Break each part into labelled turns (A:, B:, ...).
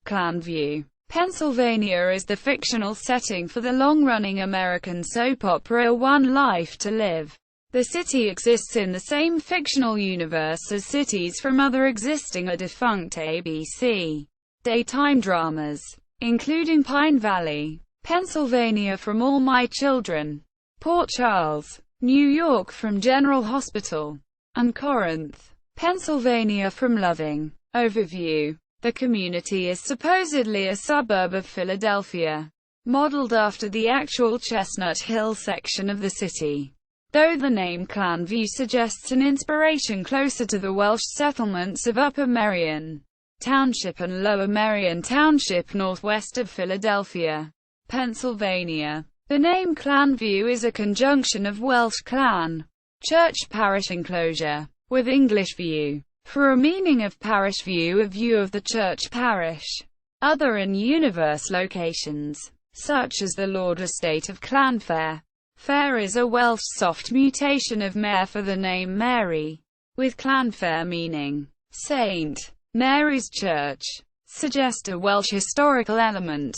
A: Llanview, Pennsylvania is the fictional setting for the long-running American soap opera One Life to Live. The city exists in the same fictional universe as cities from other existing or defunct ABC daytime dramas, including Pine Valley, Pennsylvania from All My Children, Port Charles, New York from General Hospital, and Corinth, Pennsylvania from Loving. Overview. The community is supposedly a suburb of Philadelphia, modeled after the actual Chestnut Hill section of the city, though the name Llanview suggests an inspiration closer to the Welsh settlements of Upper Merion Township and Lower Merion Township northwest of Philadelphia, Pennsylvania. The name Llanview is a conjunction of Welsh clan, church parish enclosure, with English view, for a meaning of parish view, a view of the church parish. Other in-universe locations, such as the Lord Estate of Llanfair. Fair is a Welsh soft mutation of Mare for the name Mary, with Llanfair meaning Saint Mary's Church, suggest a Welsh historical element.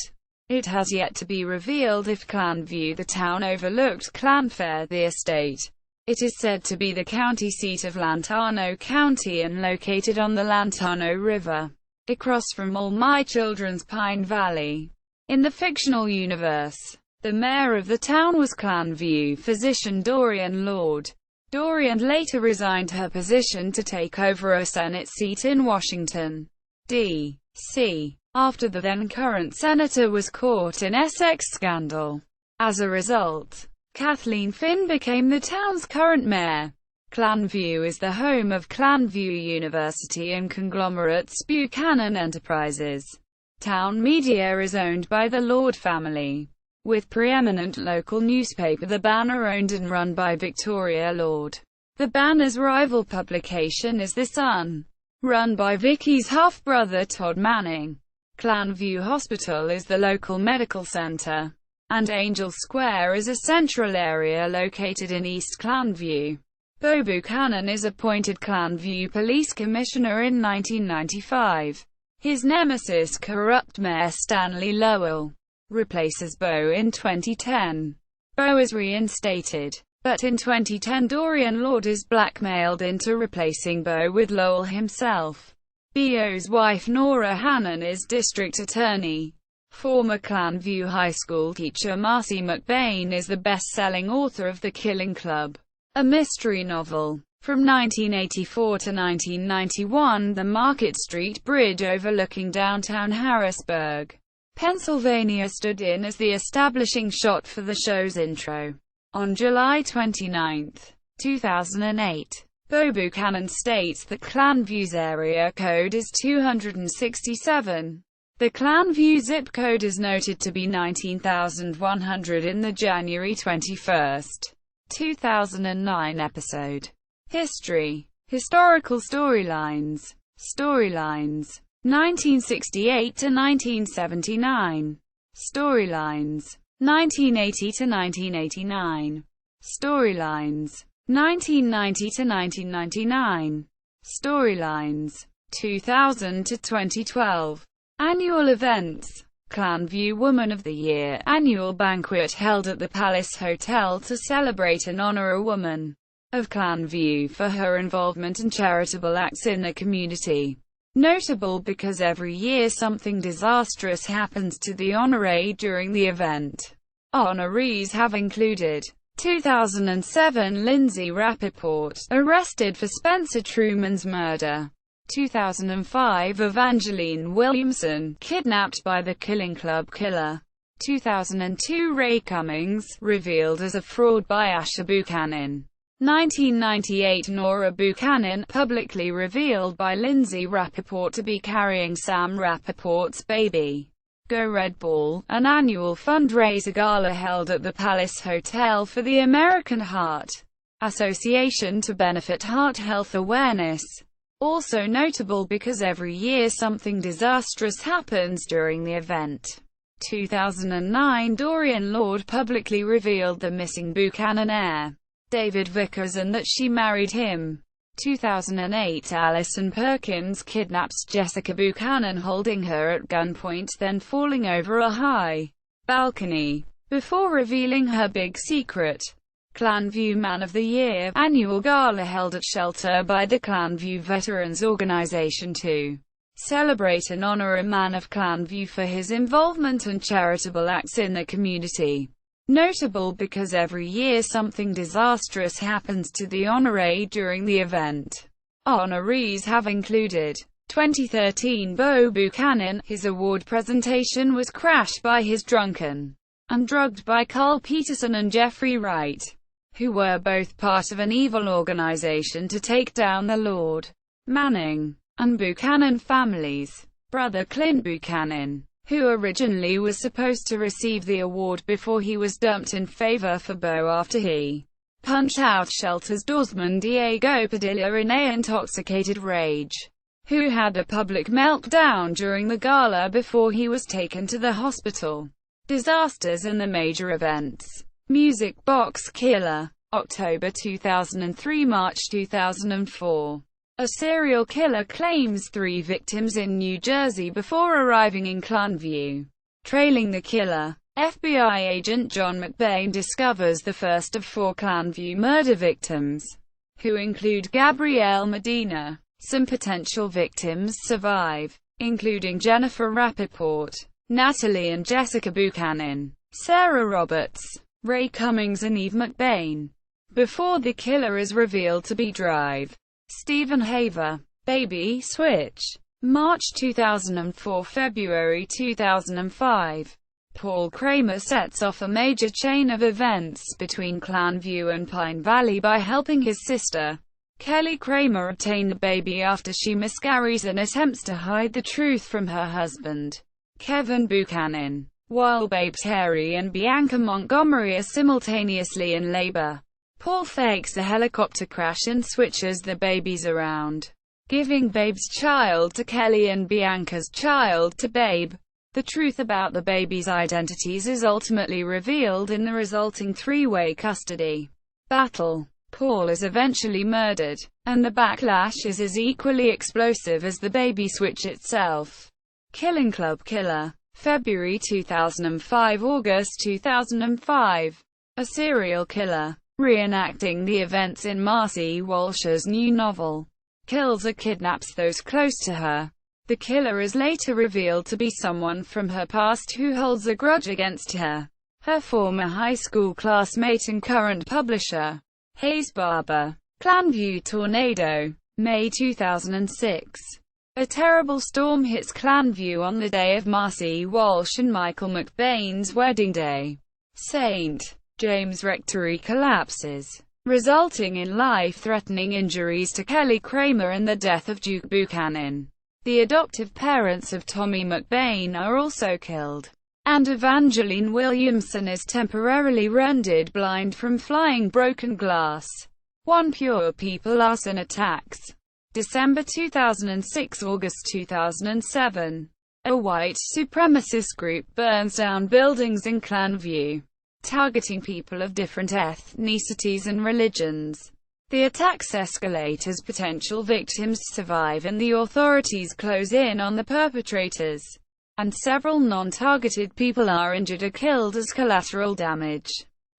A: It has yet to be revealed if Llanview, the town, overlooked Llanfair, the estate. It is said to be the county seat of Llantarno County and located on the Llantarno River, across from All My Children's Pine Valley. In the fictional universe, the mayor of the town was Llanview physician Dorian Lord. Dorian later resigned her position to take over a Senate seat in Washington, D.C., after the then-current senator was caught in Essex scandal. As a result, Kathleen Finn became the town's current mayor. Llanview is the home of Llanview University and conglomerates Buchanan Enterprises. Town media is owned by the Lord family, with preeminent local newspaper The Banner owned and run by Victoria Lord. The Banner's rival publication is The Sun, run by Vicky's half-brother Todd Manning. Llanview Hospital is the local medical center, and Angel Square is a central area located in East Llanview. Bo Buchanan is appointed Llanview Police Commissioner in 1995. His nemesis, corrupt Mayor Stanley Lowell, replaces Bo in 2010. Bo is reinstated, but in 2010 Dorian Lord is blackmailed into replacing Bo with Lowell himself. Bo's wife Nora Hannon is district attorney. Former Llanview High School teacher Marcy McBain is the best-selling author of The Killing Club, a mystery novel. From 1984 to 1991, the Market Street Bridge overlooking downtown Harrisburg, Pennsylvania stood in as the establishing shot for the show's intro. On July 29, 2008, Bo Buchanan states that Llanview's area code is 267. The Llanview zip code is noted to be 19,100 in the January 21, 2009 episode. History. Historical storylines. Storylines. 1968 to 1979. Storylines. 1980 to 1989. Storylines. 1990 to 1999. Storylines. 2000 to 2012. Annual events. Llanview Woman of the Year annual banquet held at the Palace Hotel to celebrate and honor a woman of Llanview for her involvement and charitable acts in the community. Notable because every year something disastrous happens to the honoree during the event. Honorees have included 2007 Lindsay Rappaport, arrested for Spencer Truman's murder. 2005 Evangeline Williamson, kidnapped by the Killing Club killer. 2002 Ray Cummings, revealed as a fraud by Asher Buchanan. 1998 Nora Buchanan, publicly revealed by Lindsay Rappaport to be carrying Sam Rappaport's baby. Go Red Ball, an annual fundraiser gala held at the Palace Hotel for the American Heart Association to benefit heart health awareness. Also notable because every year something disastrous happens during the event. 2009 Dorian Lord publicly revealed the missing Buchanan heir, David Vickers, and that she married him. 2008, Alison Perkins kidnaps Jessica Buchanan, holding her at gunpoint, then falling over a high balcony, before revealing her big secret. Llanview Man of the Year, annual gala held at shelter by the Llanview Veterans Organization to celebrate and honor a man of Llanview for his involvement and charitable acts in the community. Notable because every year something disastrous happens to the honoree during the event. Honorees have included 2013 Bo Buchanan. His award presentation was crashed by his drunken and drugged by Carl Peterson and Jeffrey Wright, who were both part of an evil organization to take down the Lord Manning and Buchanan families. Brother Clint Buchanan, who originally was supposed to receive the award before he was dumped in favor for Bo after he punched out shelter's doorsman Diego Padilla in a intoxicated rage, who had a public meltdown during the gala before he was taken to the hospital. Disasters and the major events. Music Box Killer. October 2003 – March 2004. A serial killer claims 3 victims in New Jersey before arriving in Llanview. Trailing the killer, FBI agent John McBain discovers the first of 4 Llanview murder victims, who include Gabrielle Medina. Some potential victims survive, including Jennifer Rappaport, Natalie and Jessica Buchanan, Sarah Roberts, Ray Cummings and Eve McBain. Before the killer is revealed to be Drive. Stephen Haver. Baby Switch. March 2004 – February 2005. Paul Kramer sets off a major chain of events between Llanview and Pine Valley by helping his sister, Kelly Kramer, obtain a baby after she miscarries and attempts to hide the truth from her husband, Kevin Buchanan. While babes Harry and Bianca Montgomery are simultaneously in labor, Paul fakes a helicopter crash and switches the babies around, giving Babe's child to Kelly and Bianca's child to Babe. The truth about the babies' identities is ultimately revealed in the resulting 3-way custody battle. Paul is eventually murdered, and the backlash is as equally explosive as the baby switch itself. Killing Club Killer. February 2005 – August 2005. A serial killer, reenacting the events in Marcy Walsh's new novel, kills or kidnaps those close to her. The killer is later revealed to be someone from her past who holds a grudge against her former high school classmate and current publisher, Hayes Barber. Llanview Tornado. May 2006. A terrible storm hits Llanview on the day of Marcy Walsh and Michael McBain's wedding day. St. James Rectory collapses, resulting in life-threatening injuries to Kelly Kramer and the death of Duke Buchanan. The adoptive parents of Tommy McBain are also killed, and Evangeline Williamson is temporarily rendered blind from flying broken glass. 1 Pure People arson attacks. December 2006 – August 2007. A white supremacist group burns down buildings in Llanview, targeting people of different ethnicities and religions. The attacks escalate as potential victims survive and the authorities close in on the perpetrators, and several non-targeted people are injured or killed as collateral damage.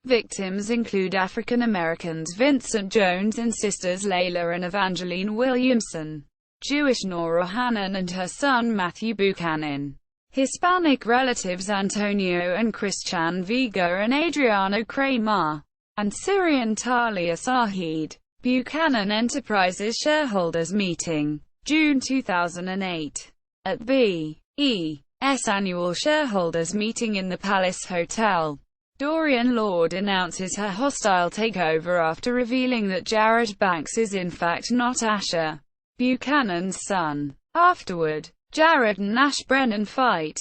A: Victims include African Americans Vincent Jones and sisters Layla and Evangeline Williamson, Jewish Nora Hannon and her son Matthew Buchanan, Hispanic relatives Antonio and Christian Vega and Adriano Kramer, and Syrian Talia Sahid. Buchanan Enterprises shareholders meeting. June 2008. At B.E.'s annual shareholders meeting in the Palace Hotel, Dorian Lord announces her hostile takeover after revealing that Jared Banks is in fact not Asher Buchanan's son. Afterward, Jared and Nash Brennan fight,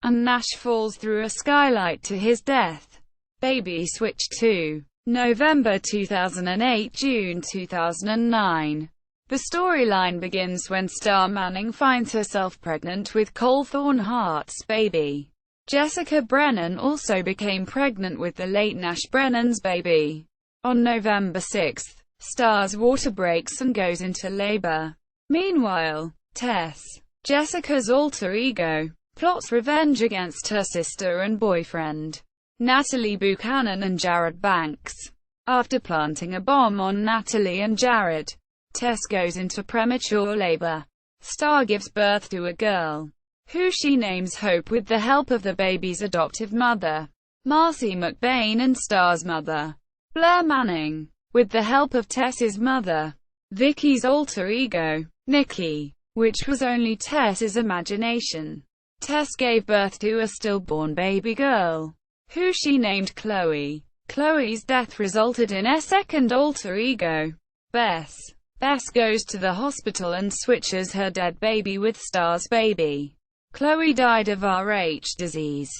A: and Nash falls through a skylight to his death. Baby Switch 2. November 2008 – June 2009. The storyline begins when Star Manning finds herself pregnant with Cole Hart's baby. Jessica Brennan also became pregnant with the late Nash Brennan's baby. On November 6, Star's water breaks and goes into labor. Meanwhile, Tess, Jessica's alter ego, plots revenge against her sister and boyfriend, Natalie Buchanan and Jared Banks. After planting a bomb on Natalie and Jared, Tess goes into premature labor. Star gives birth to a girl, who she names Hope with the help of the baby's adoptive mother, Marcy McBain, and Star's mother, Blair Manning, with the help of Tess's mother, Vicky's alter ego, Nikki, which was only Tess's imagination. Tess gave birth to a stillborn baby girl, who she named Chloe. Chloe's death resulted in a second alter ego, Bess. Bess goes to the hospital and switches her dead baby with Star's baby. Chloe died of Rh disease.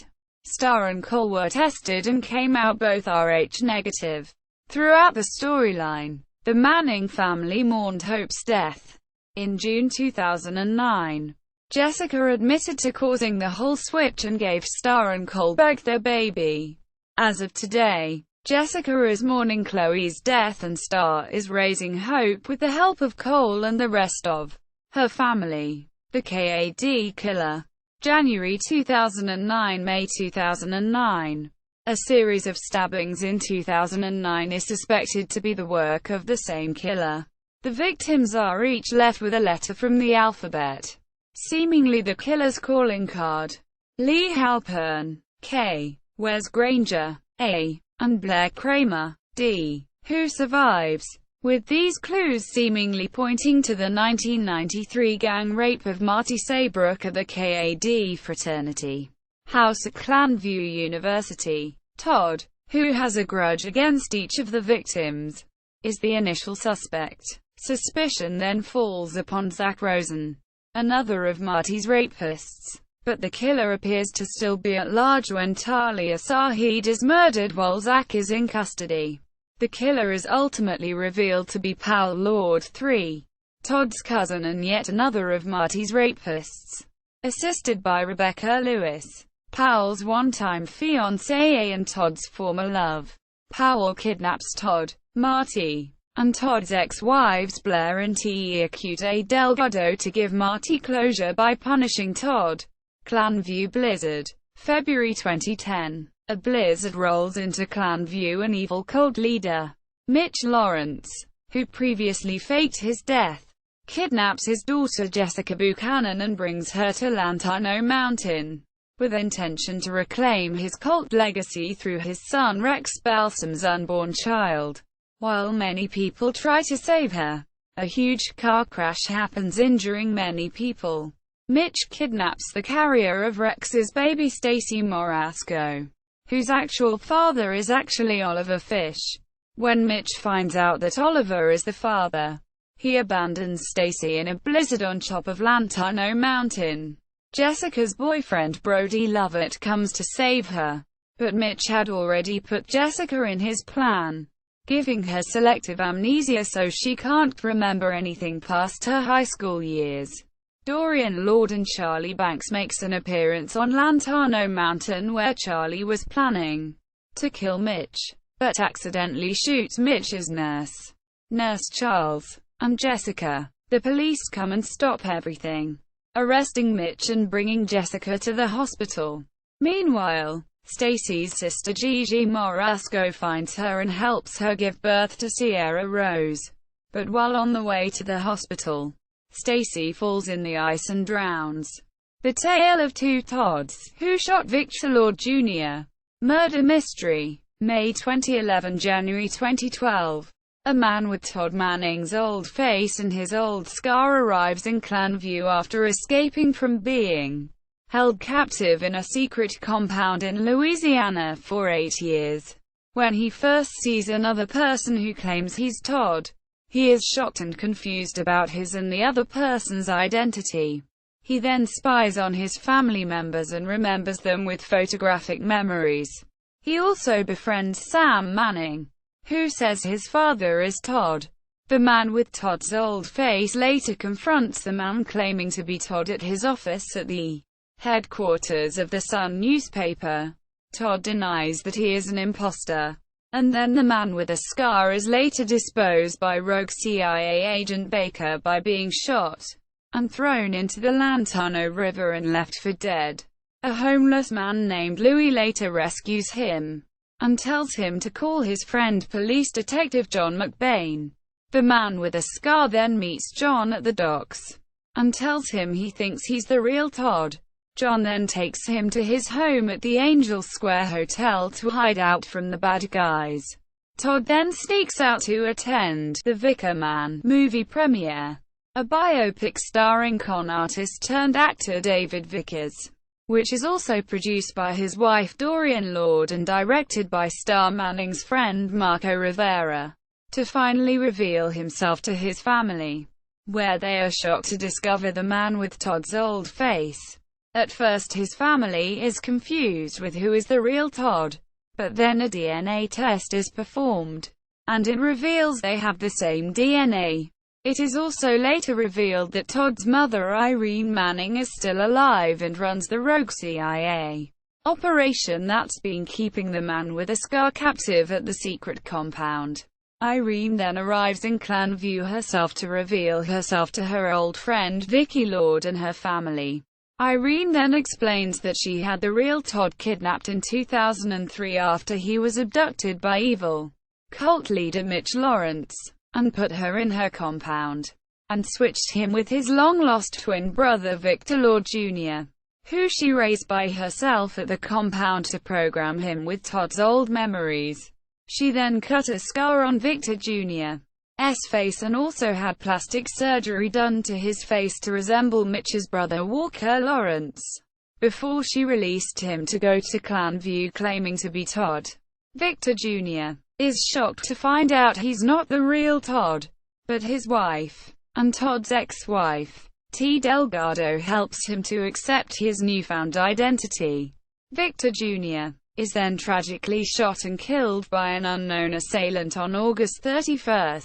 A: Star and Cole were tested and came out both Rh negative. Throughout the storyline, the Manning family mourned Hope's death. In June 2009, Jessica admitted to causing the whole switch and gave Star and Cole back their baby. As of today, Jessica is mourning Chloe's death and Star is raising Hope with the help of Cole and the rest of her family. The KAD Killer. January 2009 – May 2009. A series of stabbings in 2009 is suspected to be the work of the same killer. The victims are each left with a letter from the alphabet, seemingly the killer's calling card. Lee Halpern, K. Wes Granger, A. and Blair Kramer, D. Who survives? With these clues seemingly pointing to the 1993 gang rape of Marty Saybrook at the KAD fraternity house at Llanview University. Todd, who has a grudge against each of the victims, is the initial suspect. Suspicion then falls upon Zach Rosen, another of Marty's rapists, but the killer appears to still be at large when Talia Shahid is murdered while Zach is in custody. The killer is ultimately revealed to be Powell Lord III, Todd's cousin and yet another of Marty's rapists. Assisted by Rebecca Lewis, Powell's one-time fiancée and Todd's former love, Powell kidnaps Todd, Marty, and Todd's ex-wives Blair and Teacute Delgado to give Marty closure by punishing Todd. Llanview Blizzard. February 2010. A blizzard rolls into Llanview. An evil cult leader, Mitch Lawrence, who previously faked his death, kidnaps his daughter Jessica Buchanan and brings her to Lantano Mountain, with intention to reclaim his cult legacy through his son Rex Balsam's unborn child. While many people try to save her, a huge car crash happens, injuring many people. Mitch kidnaps the carrier of Rex's baby Stacy Morasco, whose actual father is actually Oliver Fish. When Mitch finds out that Oliver is the father, he abandons Stacy in a blizzard on top of Lantano Mountain. Jessica's boyfriend Brody Lovett comes to save her, but Mitch had already put Jessica in his plan, giving her selective amnesia so she can't remember anything past her high school years. Dorian Lord and Charlie Banks makes an appearance on Lantano Mountain where Charlie was planning to kill Mitch, but accidentally shoots Mitch's Nurse Charles, and Jessica. The police come and stop everything, arresting Mitch and bringing Jessica to the hospital. Meanwhile, Stacy's sister Gigi Morasco finds her and helps her give birth to Sierra Rose. But while on the way to the hospital, Stacy falls in the ice and drowns. The Tale of Two Todds. Who Shot Victor Lord Jr.? Murder Mystery. May 2011 – January 2012. A man with Todd Manning's old face and his old scar arrives in Llanview after escaping from being held captive in a secret compound in Louisiana for 8 years. When he first sees another person who claims he's Todd, he is shocked and confused about his and the other person's identity. He then spies on his family members and remembers them with photographic memories. He also befriends Sam Manning, who says his father is Todd. The man with Todd's old face later confronts the man claiming to be Todd at his office at the headquarters of the Sun newspaper. Todd denies that he is an imposter, and then the man with a scar is later disposed by rogue CIA agent Baker by being shot and thrown into the Lantano River and left for dead. A homeless man named Louis later rescues him and tells him to call his friend police detective John McBain. The man with a scar then meets John at the docks and tells him he thinks he's the real Todd. John then takes him to his home at the Angel Square Hotel to hide out from the bad guys. Todd then sneaks out to attend the Vicar Man movie premiere, a biopic starring con artist turned actor David Vickers, which is also produced by his wife Dorian Lord and directed by star Manning's friend Marco Rivera, to finally reveal himself to his family, where they are shocked to discover the man with Todd's old face. At first his family is confused with who is the real Todd, but then a DNA test is performed, and it reveals they have the same DNA. It is also later revealed that Todd's mother Irene Manning is still alive and runs the rogue CIA operation that's been keeping the man with a scar captive at the secret compound. Irene then arrives in Llanview herself to reveal herself to her old friend Vicky Lord and her family. Irene then explains that she had the real Todd kidnapped in 2003 after he was abducted by evil cult leader Mitch Lawrence, and put her in her compound, and switched him with his long-lost twin brother Victor Lord Jr., who she raised by herself at the compound to program him with Todd's old memories. She then cut a scar on Victor Jr.'s face and also had plastic surgery done to his face to resemble Mitch's brother Walker Lawrence, before she released him to go to Llanview claiming to be Todd. Victor Jr. is shocked to find out he's not the real Todd, but his wife, and Todd's ex-wife, T. Delgado, helps him to accept his newfound identity. Victor Jr. is then tragically shot and killed by an unknown assailant on August 31,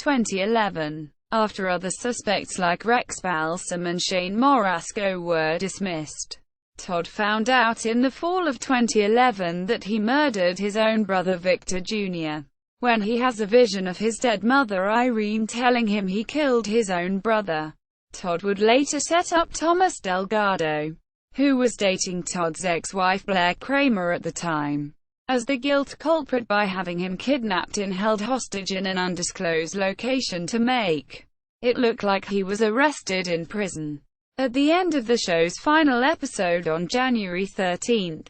A: 2011, after other suspects like Rex Balsam and Shane Morasco were dismissed. Todd found out in the fall of 2011 that he murdered his own brother Victor Jr. when he has a vision of his dead mother Irene telling him he killed his own brother. Todd would later set up Thomas Delgado, who was dating Todd's ex-wife Blair Kramer at the time, as the guilt culprit by having him kidnapped and held hostage in an undisclosed location to make it look like he was arrested in prison. At the end of the show's final episode on January 13,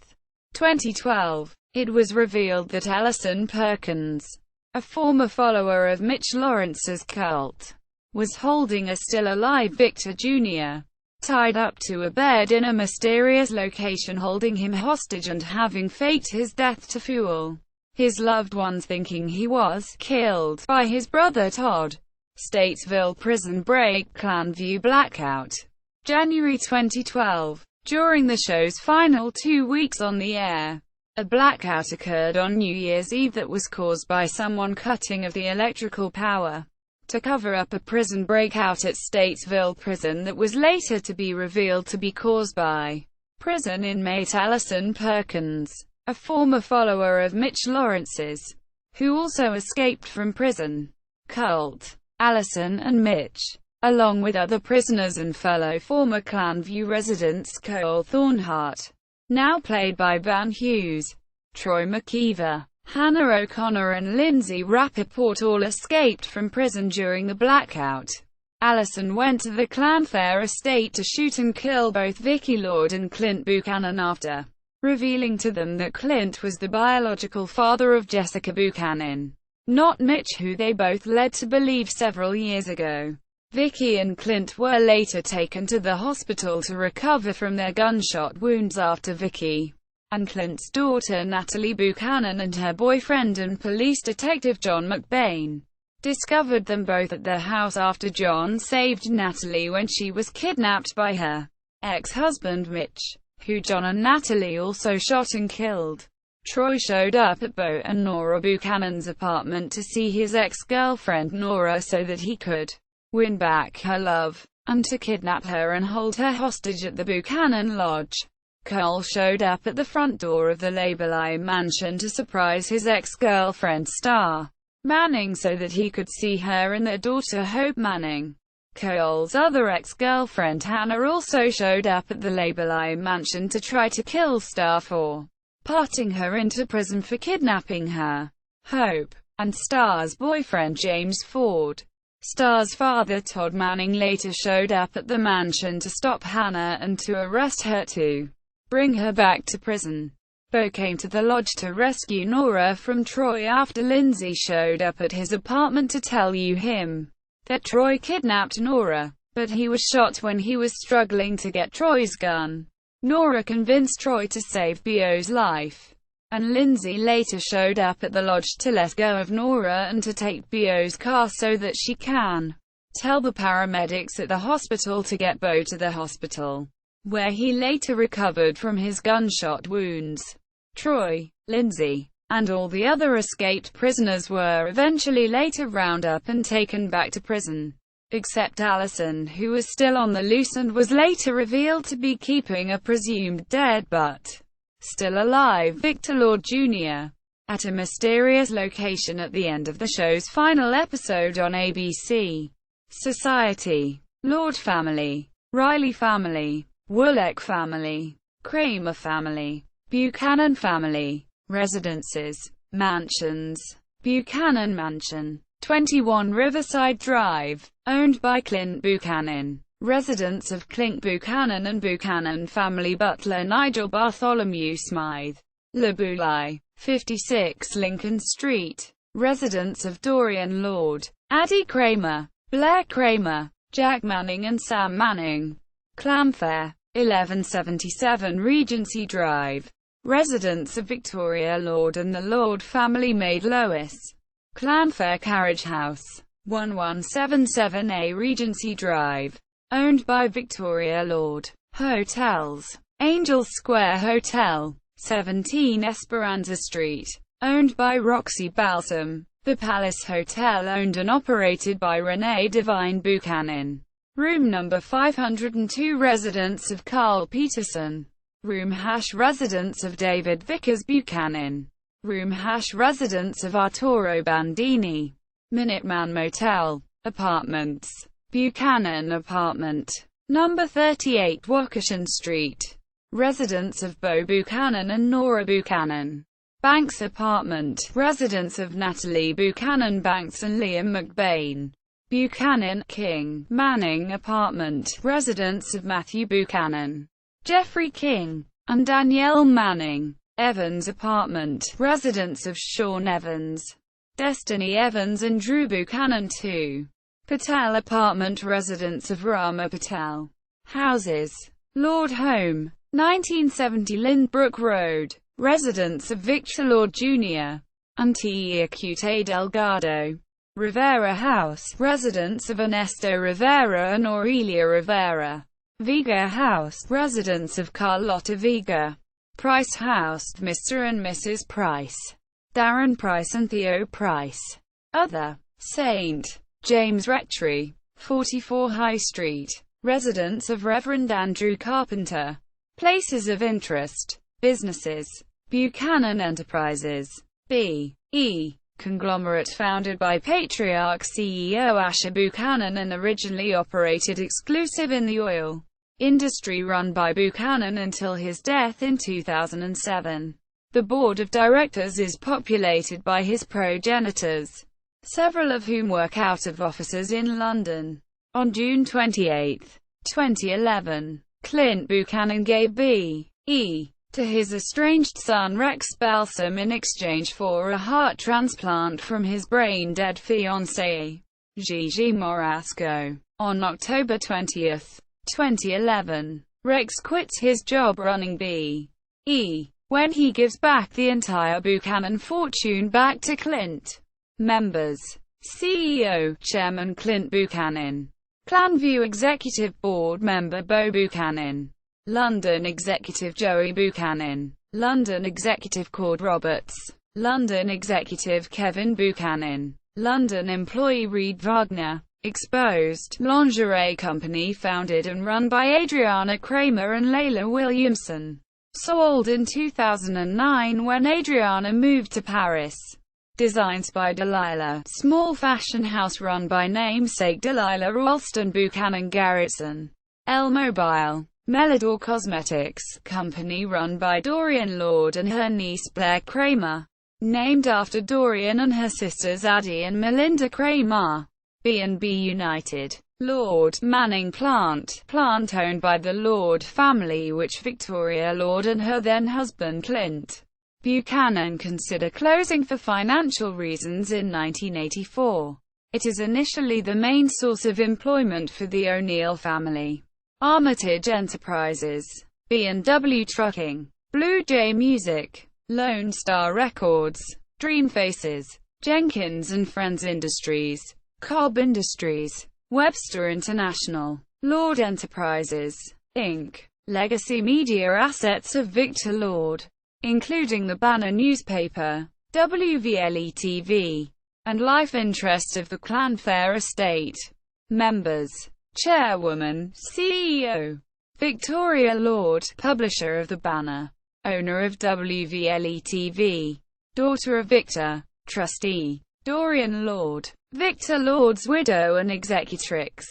A: 2012, it was revealed that Ellison Perkins, a former follower of Mitch Lawrence's cult, was holding a still-alive Victor Jr., tied up to a bed in a mysterious location, holding him hostage and having faked his death to fuel his loved ones, thinking he was killed by his brother Todd. Statesville Prison Break, Llanview Blackout. January 2012. During the show's final 2 weeks on the air, a blackout occurred on New Year's Eve that was caused by someone cutting off the electrical power to cover up a prison breakout at Statesville Prison that was later to be revealed to be caused by prison inmate Ellison Perkins, a former follower of Mitch Lawrence's, who also escaped from prison cult. Ellison and Mitch, along with other prisoners and fellow former Llanview residents Cole Thornhart, now played by Van Hughes, Troy McKeever, Hannah O'Connor and Lindsay Rappaport, all escaped from prison during the blackout. Ellison went to the Clanfair estate to shoot and kill both Vicky Lord and Clint Buchanan after revealing to them that Clint was the biological father of Jessica Buchanan, not Mitch, who they both led to believe several years ago. Vicky and Clint were later taken to the hospital to recover from their gunshot wounds after Vicky and Clint's daughter Natalie Buchanan and her boyfriend and police detective John McBain discovered them both at their house after John saved Natalie when she was kidnapped by her ex-husband Mitch, who John and Natalie also shot and killed. Troy showed up at Bo and Nora Buchanan's apartment to see his ex-girlfriend Nora so that he could win back her love, and to kidnap her and hold her hostage at the Buchanan Lodge. Cole showed up at the front door of the Labelli mansion to surprise his ex-girlfriend Star Manning so that he could see her and their daughter Hope Manning. Cole's other ex-girlfriend Hannah also showed up at the Labelli mansion to try to kill Star for parting her into prison for kidnapping her. Hope and Star's boyfriend James Ford. Star's father Todd Manning later showed up at the mansion to stop Hannah and to arrest her to bring her back to prison. Bo came to the lodge to rescue Nora from Troy after Lindsay showed up at his apartment to tell him that Troy kidnapped Nora, but he was shot when he was struggling to get Troy's gun. Nora convinced Troy to save Bo's life, and Lindsay later showed up at the lodge to let go of Nora and to take Bo's car so that she can tell the paramedics at the hospital to get Bo to the hospital, where he later recovered from his gunshot wounds. Troy, Lindsay, and all the other escaped prisoners were eventually later rounded up and taken back to prison, except Allison, who was still on the loose and was later revealed to be keeping a presumed dead but still alive Victor Lord Jr. at a mysterious location at the end of the show's final episode on ABC. Society, Lord family, Riley family, Woolek family, Kramer family, Buchanan family, residences, mansions, Buchanan Mansion, 21 Riverside Drive, owned by Clint Buchanan, residence of Clint Buchanan and Buchanan family butler Nigel Bartholomew Smythe, Labulai, 56 Lincoln Street, residence of Dorian Lord, Addie Kramer, Blair Kramer, Jack Manning and Sam Manning, Clamfair, 1177 Regency Drive, residence of Victoria Lord and the Lord family maid Lois, Clamfair Carriage House, 1177A Regency Drive, owned by Victoria Lord. Hotels, Angel Square Hotel, 17 Esperanza Street, owned by Roxy Balsam. The Palace Hotel, owned and operated by Renee Devine Buchanan. Room number 502, residence of Carl Peterson. Room # residence of David Vickers Buchanan. Room # residence of Arturo Bandini. Minuteman Motel. Apartments. Buchanan Apartment. Number 38 Waukesha Street. Residence of Bo Buchanan and Nora Buchanan. Banks Apartment. Residence of Natalie Buchanan Banks and Liam McBain. Buchanan, King, Manning Apartment. Residence of Matthew Buchanan, Jeffrey King, and Danielle Manning. Evans Apartment. Residence of Sean Evans, Destiny Evans and Drew Buchanan II. Patel Apartment. Residence of Rama Patel. Houses. Lord Home, 1970 Lindbrook Road. Residence of Victor Lord Jr. and T. Acute Delgado. Rivera House. Residence of Ernesto Rivera and Aurelia Rivera. Vega House. Residence of Carlotta Vega. Price House. Mr. and Mrs. Price. Darren Price and Theo Price. Other. St. James Rectory, 44 High Street. Residence of Reverend Andrew Carpenter. Places of interest. Businesses. Buchanan Enterprises. B.E. Conglomerate founded by Patriarch CEO Asher Buchanan and originally operated exclusive in the oil industry, run by Buchanan until his death in 2007. The board of directors is populated by his progenitors, several of whom work out of offices in London. On June 28, 2011, Clint Buchanan gave B.E. to his estranged son Rex Balsam in exchange for a heart transplant from his brain-dead fiancée, Gigi Morasco. On October 20, 2011, Rex quits his job running B.E. when he gives back the entire Buchanan fortune back to Clint. Members: CEO, Chairman Clint Buchanan. Llanview Executive Board Member Bo Buchanan. London Executive Joey Buchanan. London Executive Cord Roberts. London Executive Kevin Buchanan. London Employee Reed Wagner. Exposed lingerie company founded and run by Adriana Kramer and Layla Williamson. Sold in 2009 when Adriana moved to Paris. Designs by Delilah, small fashion house run by namesake Delilah Ralston Buchanan Garrison. Elle Mobile, Melodor Cosmetics, company run by Dorian Lord and her niece Blair Kramer. Named after Dorian and her sisters Addie and Melinda Kramer. B&B United. Lord Manning plant owned by the Lord family, which Victoria Lord and her then-husband Clint Buchanan consider closing for financial reasons in 1984. It is initially the main source of employment for the O'Neill family. Armitage Enterprises, B&W Trucking, Blue Jay Music, Lone Star Records, Dream Faces, Jenkins and Friends Industries, Cobb Industries, Webster International, Lord Enterprises, Inc., Legacy Media assets of Victor Lord, including the Banner newspaper, WVLE-TV, and life interest of the Clanfair estate. Members. Chairwoman, CEO, Victoria Lord, publisher of the Banner, owner of WVLE-TV, daughter of Victor, trustee, Dorian Lord, Victor Lord's widow and executrix,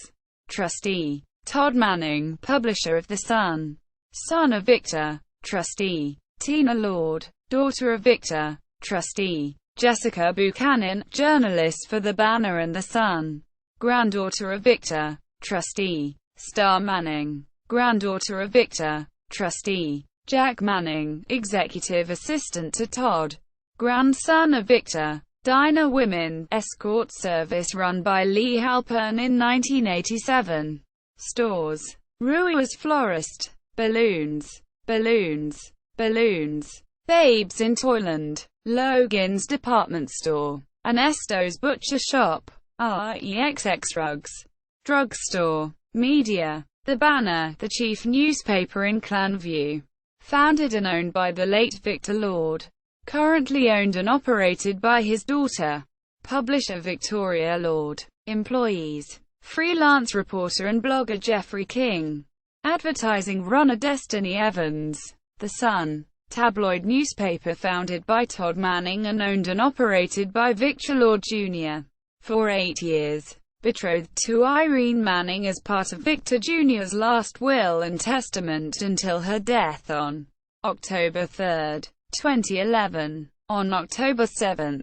A: trustee, Todd Manning, publisher of The Sun, son of Victor, trustee, Tina Lord, daughter of Victor, trustee, Jessica Buchanan, journalist for The Banner and The Sun, granddaughter of Victor, trustee, Star Manning, granddaughter of Victor, trustee, Jack Manning, executive assistant to Todd, grandson of Victor. Dinah Women, escort service run by Lee Halpern in 1987. Stores. Rui's Florist, Balloons, Balloons, Balloons, Babes in Toyland, Logan's Department Store, and Esto's Butcher Shop, REXX Rugs, Drugstore, Media. The Banner, the chief newspaper in Llanview. Founded and owned by the late Victor Lord. Currently owned and operated by his daughter. Publisher Victoria Lord. Employees. Freelance reporter and blogger Jeffrey King. Advertising runner Destiny Evans. The Sun. Tabloid newspaper founded by Todd Manning and owned and operated by Victor Lord Jr. For 8 years. Betrothed to Irene Manning as part of Victor Jr.'s last will and testament until her death on October 3, 2011. On October 7,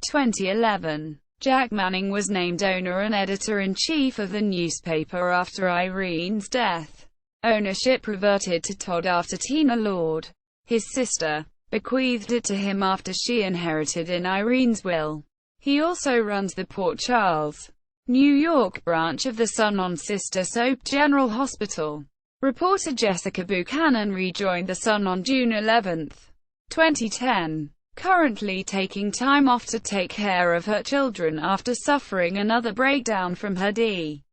A: 2011, Jack Manning was named owner and editor-in-chief of the newspaper after Irene's death. Ownership reverted to Todd after Tina Lord, his sister, bequeathed it to him after she inherited in Irene's will. He also runs the Port Charles, New York branch of The Sun on sister soap General Hospital. Reporter Jessica Buchanan rejoined The Sun on June 11, 2010. Currently taking time off to take care of her children after suffering another breakdown from her DID,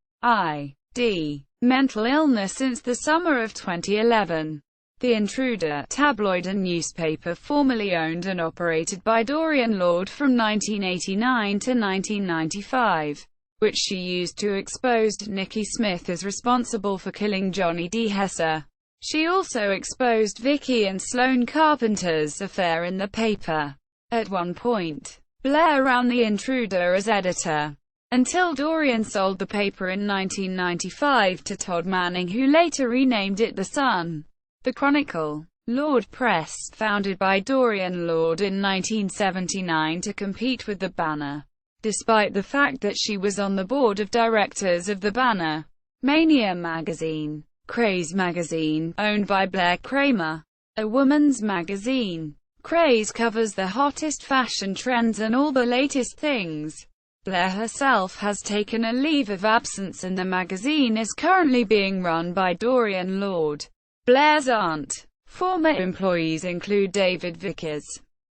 A: mental illness since the summer of 2011. The Intruder, tabloid and newspaper formerly owned and operated by Dorian Lord from 1989 to 1995. Which she used to expose Nikki Smith as responsible for killing Johnny D. Hesser. She also exposed Vicky and Sloane Carpenter's affair in the paper. At one point, Blair ran The Intruder as editor, until Dorian sold the paper in 1995 to Todd Manning, who later renamed it The Sun. The Chronicle. Lord Press, founded by Dorian Lord in 1979 to compete with the Banner. Despite the fact that she was on the board of directors of the Banner. Mania magazine. Craze magazine, owned by Blair Kramer. A woman's magazine. Craze covers the hottest fashion trends and all the latest things. Blair herself has taken a leave of absence and the magazine is currently being run by Dorian Lord. Blair's aunt. Former employees include David Vickers,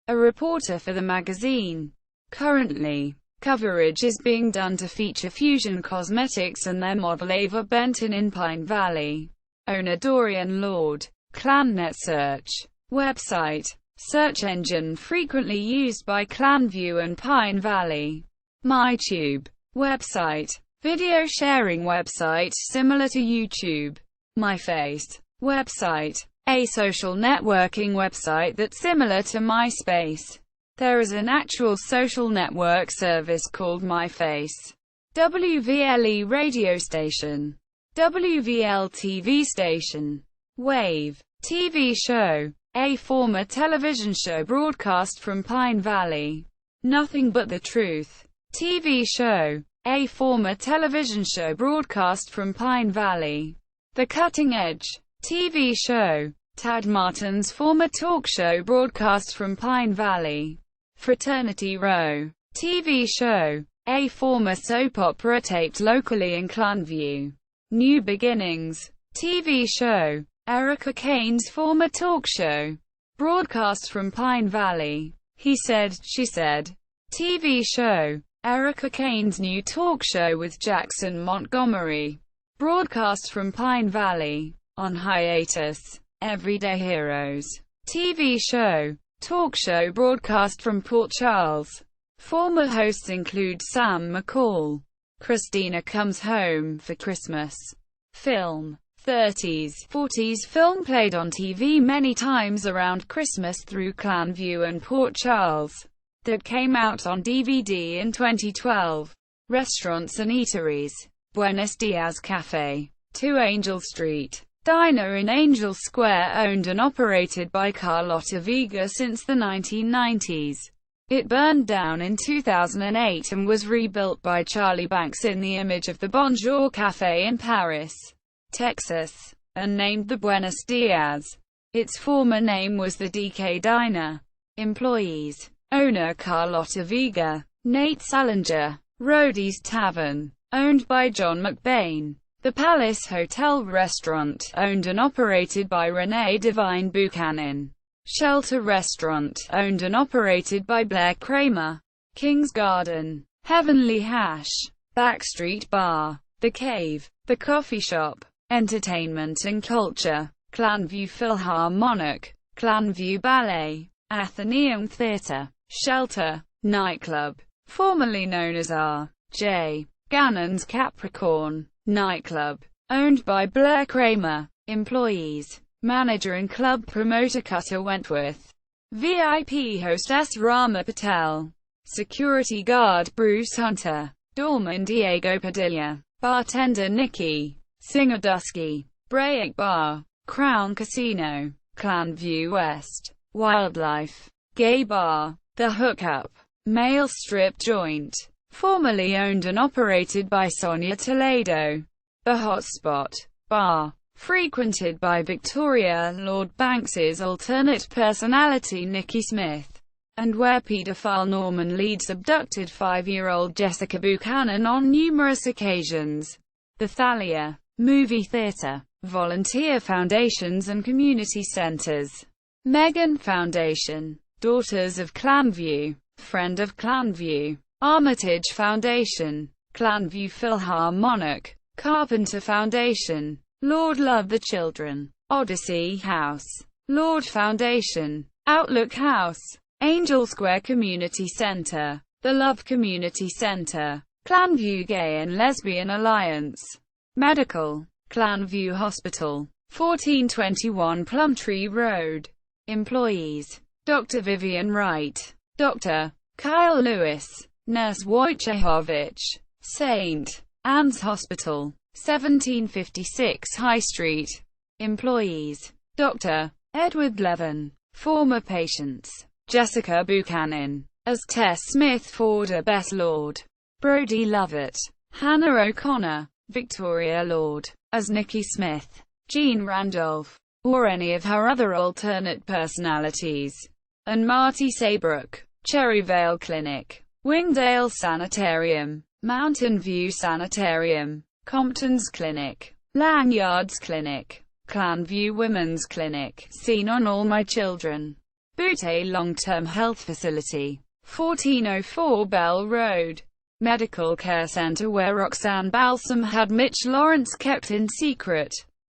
A: a reporter for the magazine. Currently, coverage is being done to feature Fusion Cosmetics and their model Ava Benton in Pine Valley. Owner Dorian Lord. ClanNet Search. Website. Search engine frequently used by Llanview and Pine Valley. MyTube. Website. Video sharing website similar to YouTube. MyFace. Website. a social networking website that's similar to MySpace. There is an actual social network service called MyFace. WVLE radio station. WVL TV station. Wave TV show. A former television show broadcast from Pine Valley. Nothing But the Truth. TV show. A former television show broadcast from Pine Valley. The Cutting Edge. TV show. Tad Martin's former talk show broadcast from Pine Valley. Fraternity Row. TV show. A former soap opera taped locally in Llanview. New Beginnings. TV show. Erica Kane's former talk show. Broadcast from Pine Valley. He Said, She Said. TV show. Erica Kane's new talk show with Jackson Montgomery. Broadcast from Pine Valley. On hiatus. Everyday Heroes. TV show. Talk show broadcast from Port Charles. Former hosts include Sam McCall. Christina Comes Home for Christmas. Film. 30s, 40s film played on TV many times around Christmas through Llanview and Port Charles. That came out on DVD in 2012. Restaurants and eateries. Buenos Dias Cafe. 2 Angel Street. Diner in Angel Square, owned and operated by Carlotta Vega since the 1990s. It burned down in 2008 and was rebuilt by Charlie Banks in the image of the Bonjour Café in Paris, Texas, and named the Buenos Dias. Its former name was the DK Diner. Employees. Owner Carlotta Vega. Nate Salinger. Rhodey's Tavern. Owned by John McBain. The Palace Hotel Restaurant. Owned and operated by Renee Devine Buchanan. Shelter Restaurant. Owned and operated by Blair Kramer. King's Garden. Heavenly Hash. Backstreet Bar. The Cave. The Coffee Shop. Entertainment and Culture. Llanview Philharmonic. Llanview Ballet. Athenaeum Theatre. Shelter. Nightclub. Formerly known as R.J. Gannon's Capricorn. Nightclub. Owned by Blair Kramer. Employees. Manager and club promoter Cutter Wentworth. VIP hostess Rama Patel. Security guard Bruce Hunter. Doorman Diego Padilla. Bartender Nikki. Singer Dusky. Break Bar. Crown Casino. Llanview West. Wildlife. Gay Bar. The Hookup. Male Strip Joint. Formerly owned and operated by Sonia Toledo. The Hotspot. Bar. Frequented by Victoria Lord Banks's alternate personality Nikki Smith, and where pedophile Norman Leeds abducted 5-year-old Jessica Buchanan on numerous occasions. The Thalia. Movie theater. Volunteer foundations and community centers. Megan Foundation. Daughters of Llanview. Friend of Llanview. Armitage Foundation. Llanview Philharmonic. Carpenter Foundation. Lord Love the Children. Odyssey House. Lord Foundation. Outlook House. Angel Square Community Center. The Love Community Center. Llanview Gay and Lesbian Alliance. Medical. Llanview Hospital. 1421 Plumtree Road. Employees. Dr. Vivian Wright. Dr. Kyle Lewis. Nurse Wojciechowicz. St. Anne's Hospital. 1756 High Street. Employees. Dr. Edward Levin. Former patients. Jessica Buchanan. As Tess Smith Forder Bess Lord. Brody Lovett. Hannah O'Connor. Victoria Lord. As Nikki Smith. Jean Randolph. Or any of her other alternate personalities. And Marty Saybrook. Cherryvale Clinic. Wingdale Sanitarium. Mountain View Sanitarium. Compton's Clinic. Lanyards Clinic. Llanview Women's Clinic. Seen on All My Children. Butte Long-Term Health Facility. 1404 Bell Road. Medical Care Center where Roxanne Balsam had Mitch Lawrence kept in secret,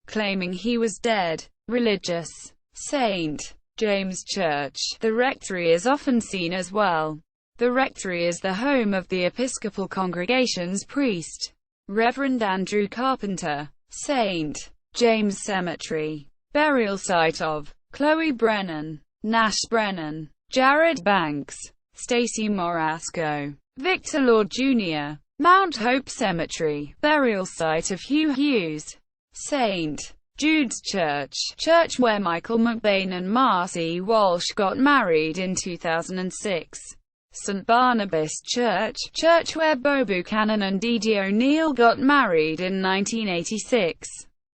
A: claiming he was dead. Religious. St. James Church. The rectory is often seen as well. The rectory is the home of the Episcopal congregation's priest, Reverend Andrew Carpenter. St. James Cemetery. Burial site of Chloe Brennan, Nash Brennan, Jared Banks, Stacey Morasco, Victor Lord Jr. Mount Hope Cemetery, burial site of Hugh Hughes. St. Jude's Church, church where Michael McBain and Marcy Walsh got married in 2006. St. Barnabas Church, church where Bo Buchanan and Dee Dee O'Neill got married in 1986.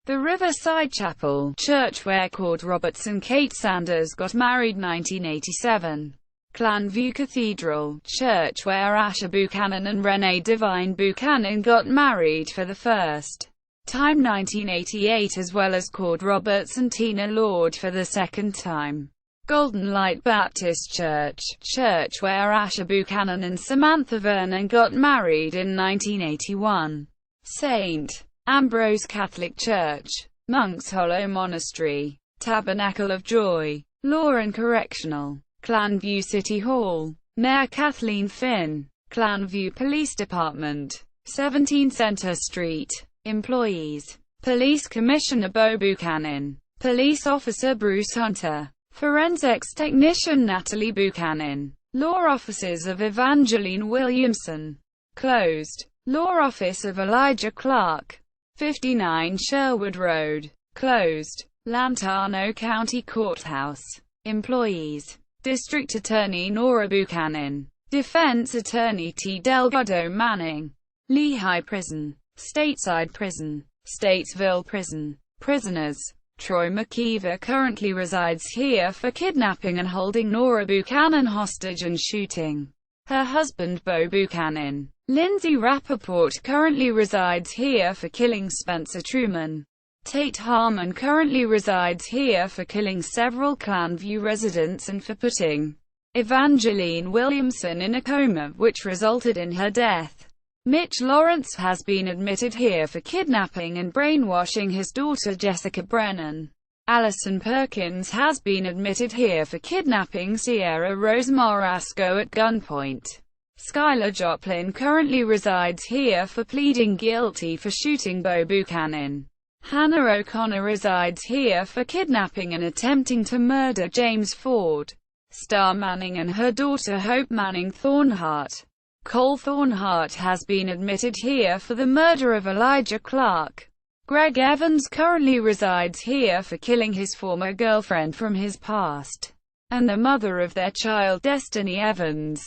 A: The Riverside Chapel, church where Cord Roberts and Kate Sanders got married 1987. Llanview Cathedral, church where Asher Buchanan and Renee Devine Buchanan got married for the first time 1988, as well as Cord Roberts and Tina Lord for the second time. Golden Light Baptist Church, church where Asher Buchanan and Samantha Vernon got married in 1981. St. Ambrose Catholic Church, Monks Hollow Monastery, Tabernacle of Joy, Law and Correctional, Llanview City Hall, Mayor Kathleen Finn, Llanview Police Department, 17 Center Street. Employees: Police Commissioner Bo Buchanan, Police Officer Bruce Hunter, Forensics Technician Natalie Buchanan, Law Offices of Evangeline Williamson. Closed. Law Office of Elijah Clark, 59 Sherwood Road. Closed. Lantano County Courthouse. Employees: District Attorney Nora Buchanan, Defense Attorney T. Delgado Manning. Lehigh Prison, Stateside Prison, Statesville Prison. Prisoners: Troy McKeever currently resides here for kidnapping and holding Nora Buchanan hostage and shooting her husband Bo Buchanan. Lindsay Rappaport currently resides here for killing Spencer Truman. Tate Harmon currently resides here for killing several Llanview residents and for putting Evangeline Williamson in a coma, which resulted in her death. Mitch Lawrence has been admitted here for kidnapping and brainwashing his daughter Jessica Brennan. Allison Perkins has been admitted here for kidnapping Sierra Rose Morasco at gunpoint. Skylar Joplin currently resides here for pleading guilty for shooting Bo Buchanan. Hannah O'Connor resides here for kidnapping and attempting to murder James Ford. Star Manning and her daughter Hope Manning Thornhart. Cole Thornhart has been admitted here for the murder of Elijah Clark. Greg Evans currently resides here for killing his former girlfriend from his past, and the mother of their child Destiny Evans.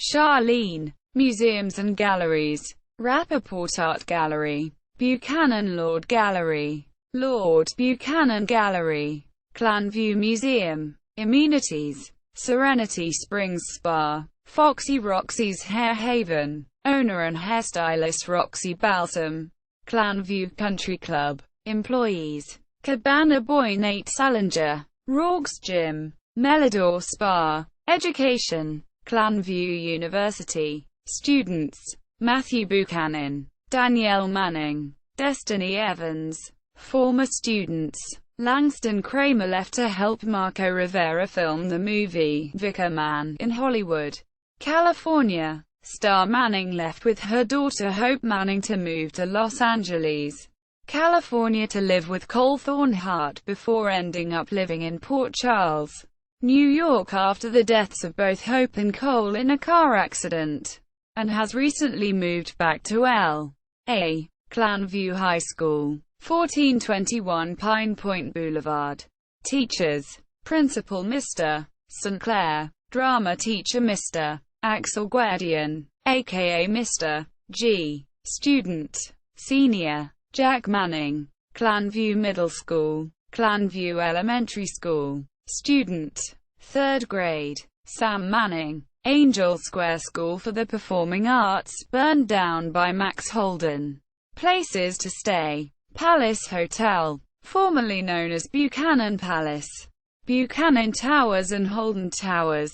A: Charlene. Museums and galleries: Rappaport Art Gallery, Buchanan Lord Gallery, Lord Buchanan Gallery, Llanview Museum. Amenities: Serenity Springs Spa, Foxy Roxy's Hair Haven, owner and hairstylist Roxy Balsam. Llanview Country Club. Employees: Cabana Boy Nate Salinger, Rorke's Gym, Melodor Spa. Education: Llanview University. Students: Matthew Buchanan, Danielle Manning, Destiny Evans. Former students: Langston Kramer left to help Marco Rivera film the movie Vicar Man in Hollywood, California. Star Manning left with her daughter Hope Manning to move to Los Angeles, California to live with Cole Thornhart before ending up living in Port Charles, New York after the deaths of both Hope and Cole in a car accident, and has recently moved back to L.A. Llanview High School, 1421 Pine Point Boulevard. Teachers: Principal Mr. St. Clair, Drama Teacher Mr. Axel Guardian, aka Mr. G. Student: Senior Jack Manning. Llanview Middle School, Llanview Elementary School. Student: 3rd grade, Sam Manning. Angel Square School for the Performing Arts, burned down by Max Holden. Places to stay: Palace Hotel, formerly known as Buchanan Palace, Buchanan Towers and Holden Towers.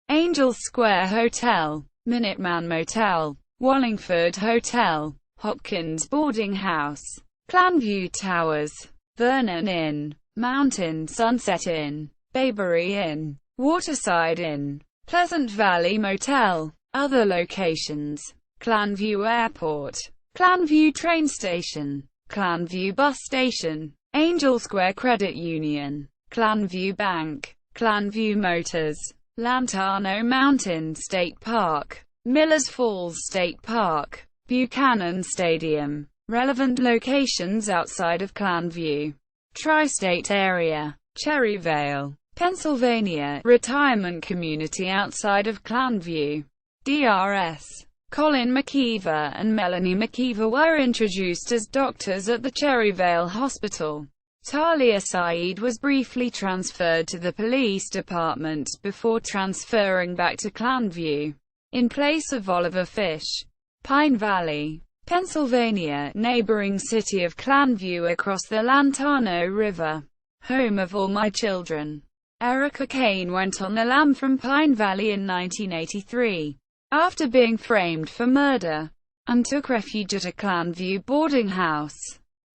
A: Angel Square Hotel, Minuteman Motel, Wallingford Hotel, Hopkins Boarding House, Llanview Towers, Vernon Inn, Mountain Sunset Inn, Bayberry Inn, Waterside Inn, Pleasant Valley Motel. Other locations: Llanview Airport, Llanview Train Station, Llanview Bus Station, Angel Square Credit Union, Llanview Bank, Llanview Motors, Lantano Mountain State Park, Millers Falls State Park, Buchanan Stadium. Relevant locations outside of Llanview. Tri-state area. Cherryvale, Pennsylvania, retirement community outside of Llanview. Drs. Colin McKeever and Melanie McKeever were introduced as doctors at the Cherryvale Hospital. Talia Saeed was briefly transferred to the police department before transferring back to Llanview, in place of Oliver Fish. Pine Valley, Pennsylvania, neighboring city of Llanview across the Lantano River. Home of all my children. Erica Kane went on the lam from Pine Valley in 1983, after being framed for murder, and took refuge at a Llanview boarding house.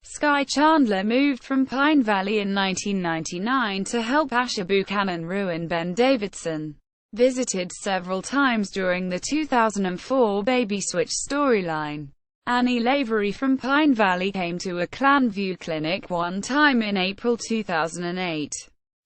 A: Sky Chandler moved from Pine Valley in 1999 to help Asha Buchanan ruin Ben Davidson. Visited several times during the 2004 Baby Switch storyline. Annie Lavery from Pine Valley came to a Llanview clinic one time in April 2008.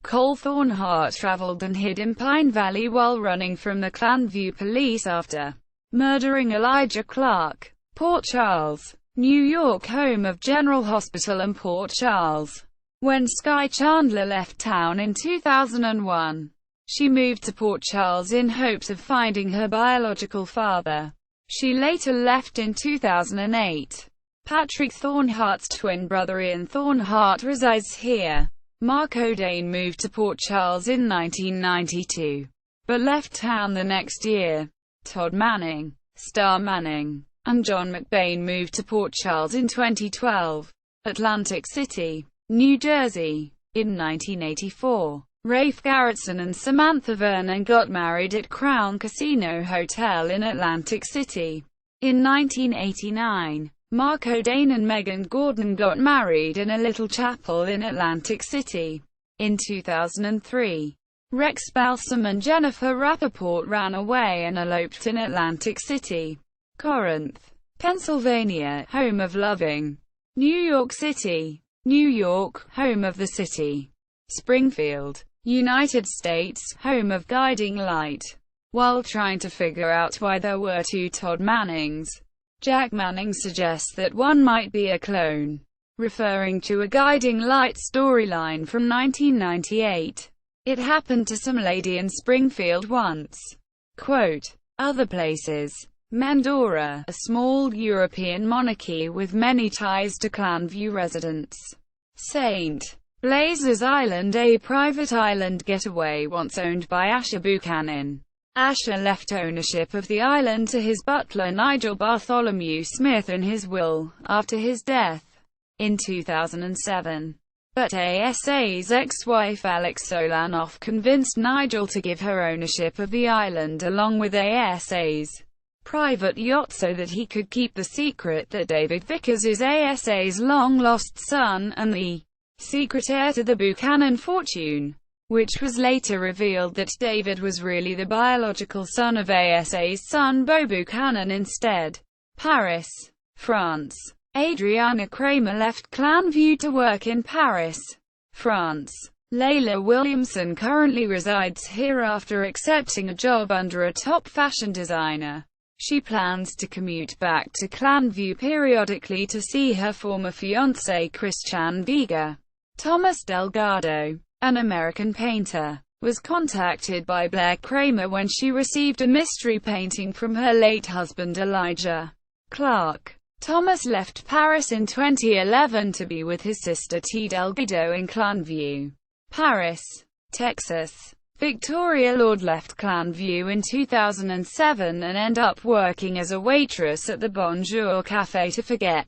A: Cole Thornhart traveled and hid in Pine Valley while running from the Llanview police after murdering Elijah Clark. Port Charles, New York, home of General Hospital and Port Charles. When Sky Chandler left town in 2001, she moved to Port Charles in hopes of finding her biological father. She later left in 2008. Patrick Thornhart's twin brother Ian Thornhart resides here. Mark O'Dane moved to Port Charles in 1992, but left town the next year. Todd Manning, Star Manning, and John McBain moved to Port Charles in 2012. Atlantic City, New Jersey. In 1984, Rafe Garretson and Samantha Vernon got married at Crown Casino Hotel in Atlantic City. In 1989, Mark O'Dane and Megan Gordon got married in a little chapel in Atlantic City. In 2003, Rex Balsam and Jennifer Rappaport ran away and eloped in Atlantic City. Corinth, Pennsylvania, home of Loving. New York City, New York, home of the city. Springfield, United States, home of Guiding Light. While trying to figure out why there were two Todd Mannings, Jack Manning suggests that one might be a clone, referring to a Guiding Light storyline from 1998. It happened to some lady in Springfield once. Quote, other places. Mendora, a small European monarchy with many ties to Llanview residents. St. Blazes Island, a private island getaway once owned by Asha Buchanan. Asha left ownership of the island to his butler Nigel Bartholomew Smith in his will, after his death, in 2007. But ASA's ex-wife Alex Solanoff convinced Nigel to give her ownership of the island along with ASA's private yacht so that he could keep the secret that David Vickers is ASA's long-lost son, and the secret heir to the Buchanan fortune, which was later revealed that David was really the biological son of ASA's son Beau Buchanan instead. Paris, France. Adriana Kramer left Llanview to work in Paris, France. Layla Williamson currently resides here after accepting a job under a top fashion designer. She plans to commute back to Llanview periodically to see her former fiancé Christian Vega. Thomas Delgado, an American painter, was contacted by Blair Kramer when she received a mystery painting from her late husband Elijah Clark. Thomas left Paris in 2011 to be with his sister T. Delgado in Llanview. Paris, Texas. Victoria Lord left Llanview in 2007 and ended up working as a waitress at the Bonjour Café to forget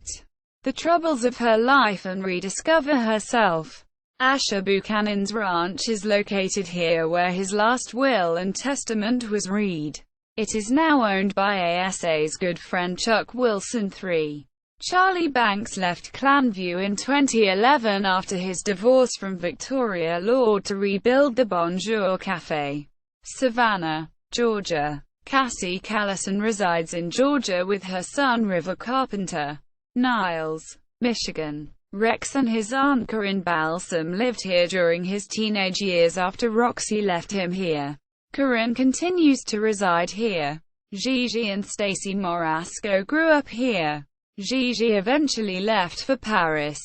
A: the troubles of her life and rediscover herself. Asha Buchanan's ranch is located here where his last will and testament was read. It is now owned by ASA's good friend Chuck Wilson III. Charlie Banks left Llanview in 2011 after his divorce from Victoria Lord to rebuild the Bonjour Café. Savannah, Georgia. Cassie Callison resides in Georgia with her son River Carpenter. Niles, Michigan. Rex and his aunt Corinne Balsam lived here during his teenage years after Roxy left him here. Corinne continues to reside here. Gigi and Stacy Morasco grew up here. Gigi eventually left for Paris,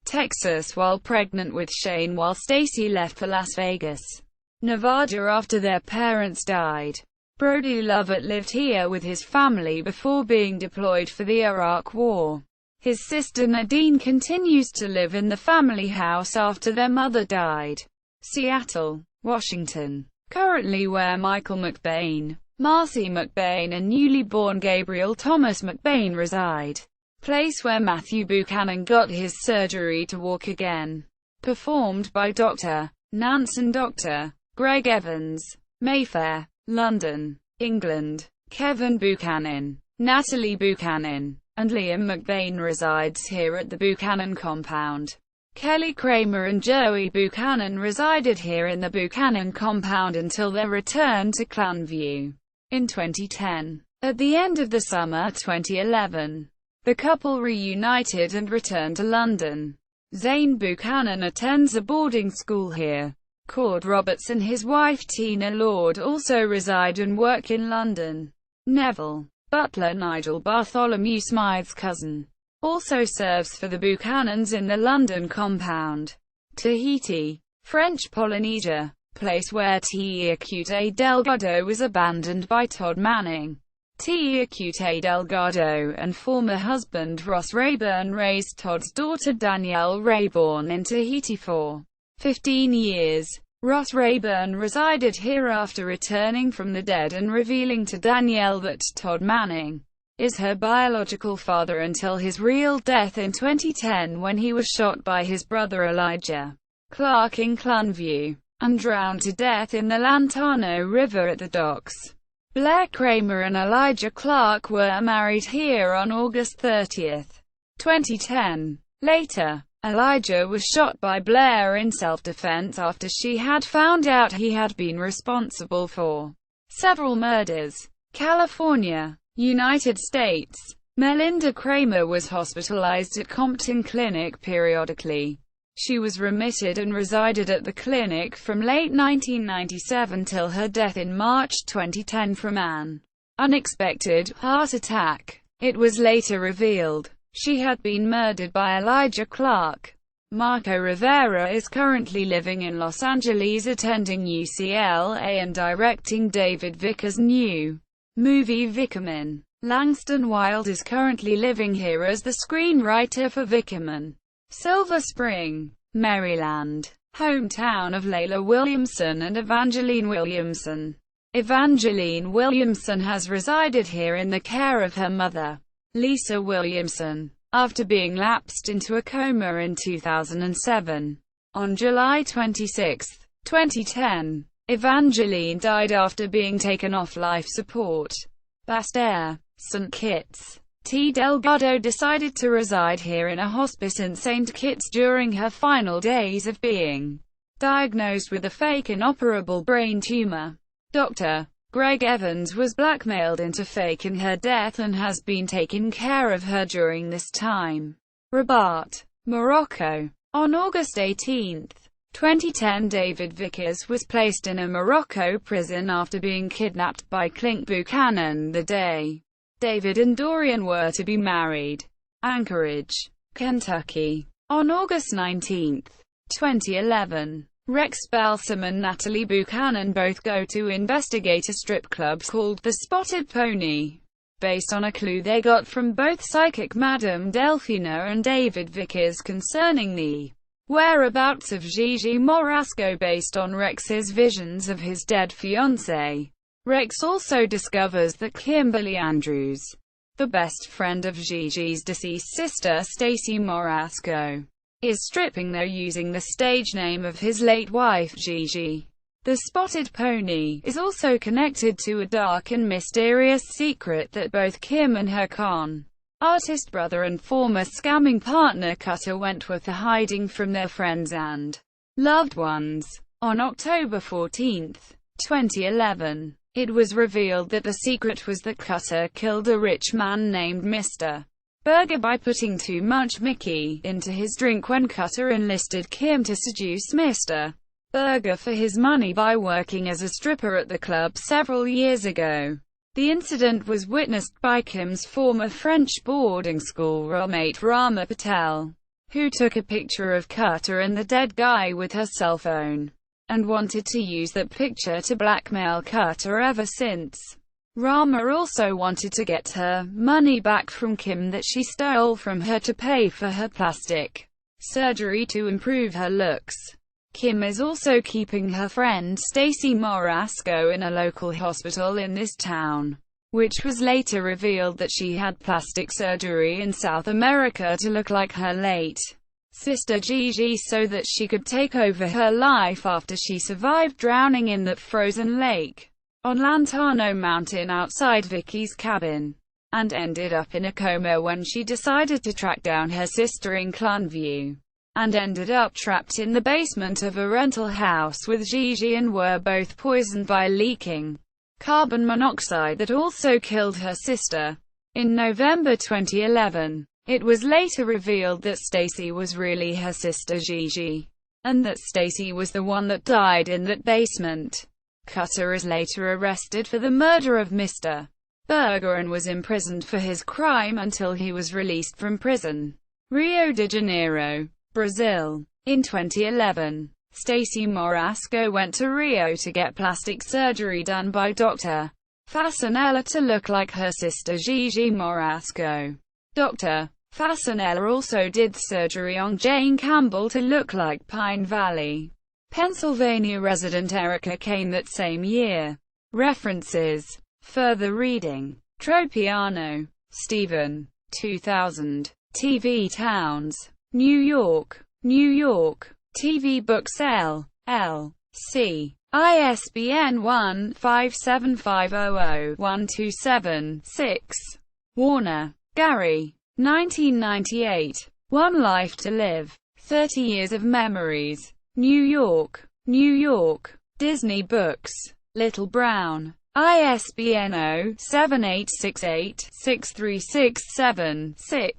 A: Texas while pregnant with Shane, while Stacy left for Las Vegas, Nevada after their parents died. Brody Lovett lived here with his family before being deployed for the Iraq War. His sister Nadine continues to live in the family house after their mother died. Seattle, Washington, currently where Michael McBain, Marcy McBain and newly born Gabriel Thomas McBain reside. Place where Matthew Buchanan got his surgery to walk again. Performed by Dr. Nance and Dr. Greg Evans. Mayfair, London, England. Kevin Buchanan, Natalie Buchanan, and Liam McBain resides here at the Buchanan compound. Kelly Kramer and Joey Buchanan resided here in the Buchanan compound until their return to Llanview in 2010. At the end of the summer 2011, the couple reunited and returned to London. Zane Buchanan attends a boarding school here. Cord Roberts and his wife Tina Lord also reside and work in London. Neville Butler, Nigel Bartholomew Smythe's cousin, also serves for the Buchanans in the London compound. Tahiti, French Polynesia, place where Te Delgado was abandoned by Todd Manning. Te Delgado and former husband Ross Rayburn raised Todd's daughter Danielle Rayburn in Tahiti for 15 years. Ross Rayburn resided here after returning from the dead and revealing to Danielle that Todd Manning is her biological father until his real death in 2010 when he was shot by his brother Elijah Clark in Llanview and drowned to death in the Lantano River at the docks. Blair Kramer and Elijah Clark were married here on August 30, 2010. Later, Elijah was shot by Blair in self-defense after she had found out he had been responsible for several murders. California, United States. Melinda Kramer was hospitalized at Compton Clinic periodically. She was remitted and resided at the clinic from late 1997 till her death in March 2010 from an unexpected heart attack. It was later revealed she had been murdered by Elijah Clark. Marco Rivera is currently living in Los Angeles, attending UCLA and directing David Vickers' new movie Vickerman. Langston Wild is currently living here as the screenwriter for Vickerman. Silver Spring, Maryland, hometown of Layla Williamson and Evangeline Williamson. Evangeline Williamson has resided here in the care of her mother, Lisa Williamson, after being lapsed into a coma in 2007. On July 26, 2010, Evangeline died after being taken off life support. Basse-Terre, St. Kitts. T. Delgado decided to reside here in a hospice in St. Kitts during her final days of being diagnosed with a fake inoperable brain tumor. Dr. Greg Evans was blackmailed into faking her death and has been taking care of her during this time. Rabat, Morocco. On August 18, 2010, David Vickers was placed in a Morocco prison after being kidnapped by Clint Buchanan the day David and Dorian were to be married. Anchorage, Kentucky. On August 19, 2011, Rex Balsam and Natalie Buchanan both go to investigate a strip club called the Spotted Pony, based on a clue they got from both psychic Madame Delphina and David Vickers concerning the whereabouts of Gigi Morasco based on Rex's visions of his dead fiancée. Rex also discovers that Kimberly Andrews, the best friend of Gigi's deceased sister Stacy Morasco, is stripping there using the stage name of his late wife Gigi. The Spotted Pony is also connected to a dark and mysterious secret that both Kim and her con artist brother and former scamming partner Cutter Wentworth are hiding from their friends and loved ones. On October 14, 2011, it was revealed that the secret was that Cutter killed a rich man named Mr. Berger by putting too much Mickey into his drink when Cutter enlisted Kim to seduce Mr. Berger for his money by working as a stripper at the club several years ago. The incident was witnessed by Kim's former French boarding school roommate Rama Patel, who took a picture of Cutter and the dead guy with her cell phone, and wanted to use that picture to blackmail Cutter ever since. Rama also wanted to get her money back from Kim that she stole from her to pay for her plastic surgery to improve her looks. Kim is also keeping her friend Stacey Morasco in a local hospital in this town, which was later revealed that she had plastic surgery in South America to look like her late sister Gigi so that she could take over her life after she survived drowning in that frozen lake on Lantano Mountain outside Vicky's cabin, and ended up in a coma when she decided to track down her sister in Llanview, and ended up trapped in the basement of a rental house with Gigi and were both poisoned by leaking carbon monoxide that also killed her sister. In November 2011, it was later revealed that Stacey was really her sister Gigi, and that Stacey was the one that died in that basement. Cutter is later arrested for the murder of Mr. Berger and was imprisoned for his crime until he was released from prison. Rio de Janeiro, Brazil. In 2011, Stacey Morasco went to Rio to get plastic surgery done by Dr. Fasanella to look like her sister Gigi Morasco. Dr. Fasanella also did surgery on Jane Campbell to look like Pine Valley, Pennsylvania resident Erica Kane that same year. References. Further reading. Tropiano, Stephen. 2000. TV Towns. New York. New York. TV Books L.C. ISBN 1-57500-127-6. Warner, Gary. 1998. One Life to Live. 30 Years of Memories. New York. New York. Disney Books. Little Brown. ISBN 0-7868-63676-6.